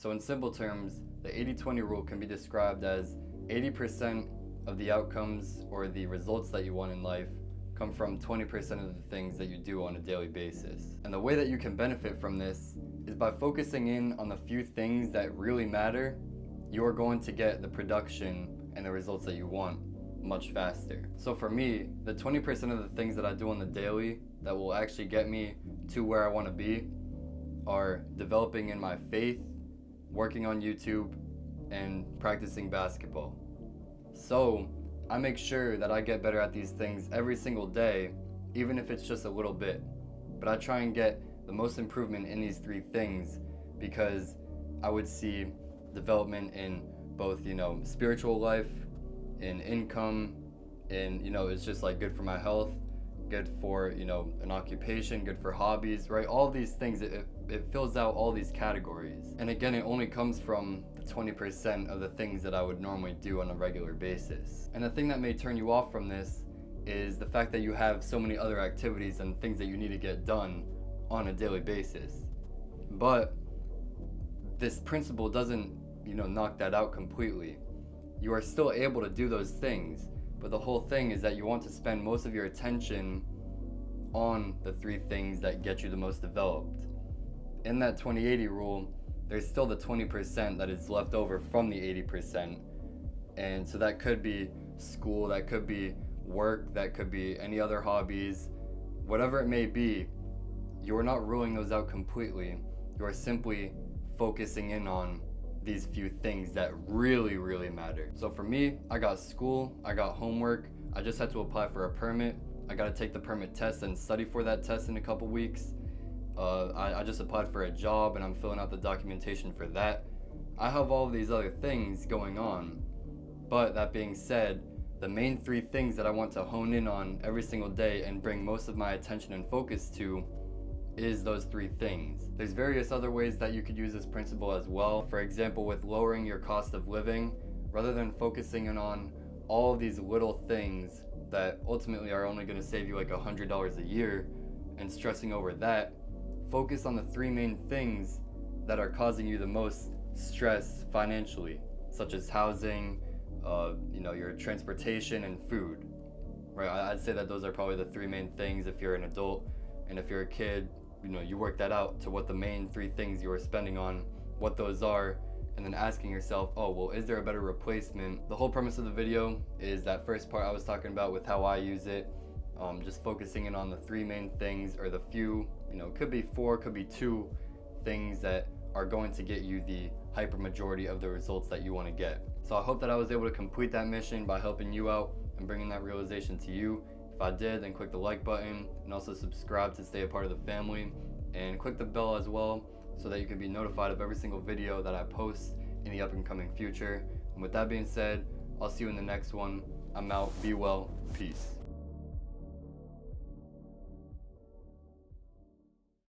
So in simple terms, the 80-20 rule can be described as 80% of the outcomes or the results that you want in life come from 20% of the things that you do on a daily basis. And the way that you can benefit from this is by focusing in on the few things that really matter. You're going to get the production and the results that you want much faster. So for me, the 20% of the things that I do on the daily that will actually get me to where I want to be are developing in my faith, working on YouTube, and practicing basketball. So I make sure that I get better at these things every single day, even if it's just a little bit. But I try and get the most improvement in these three things because I would see development in both, spiritual life, in income, in, it's just like good for my health, good for, an occupation, good for hobbies, right? All these things, it fills out all these categories. And again, it only comes from the 20% of the things that I would normally do on a regular basis. And the thing that may turn you off from this is the fact that you have so many other activities and things that you need to get done on a daily basis. But this principle doesn't, knock that out completely. You are still able to do those things, but the whole thing is that you want to spend most of your attention on the three things that get you the most developed. In that 20-80 rule, there's still the 20% that is left over from the 80%. And so that could be school, that could be work, that could be any other hobbies, whatever it may be. You're not ruling those out completely. You are simply focusing in on these few things that really, really matter. So for me, I got school, I got homework, I just had to apply for a permit. I gotta take the permit test and study for that test in a couple weeks. I just applied for a job and I'm filling out the documentation for that. I have all of these other things going on. But that being said, the main three things that I want to hone in on every single day and bring most of my attention and focus to is those three things. There's various other ways that you could use this principle as well. For example, with lowering your cost of living, rather than focusing in on all of these little things that ultimately are only going to save you like $100 a year and stressing over that, focus on the three main things that are causing you the most stress financially, such as housing, your transportation and food, right? I'd say that those are probably the three main things if you're an adult. And if you're a kid, you work that out to what the main three things you are spending on, what those are, and then asking yourself, oh, well, is there a better replacement? The whole premise of the video is that first part I was talking about with how I use it, just focusing in on the three main things or the few, could be four, could be two things that are going to get you the hyper majority of the results that you want to get. So I hope that I was able to complete that mission by helping you out and bringing that realization to you. If I did, then click the like button and also subscribe to stay a part of the family, and click the bell as well so that you can be notified of every single video that I post in the up and coming future. And with that being said, I'll see you in the next one. I'm out. Be well. Peace.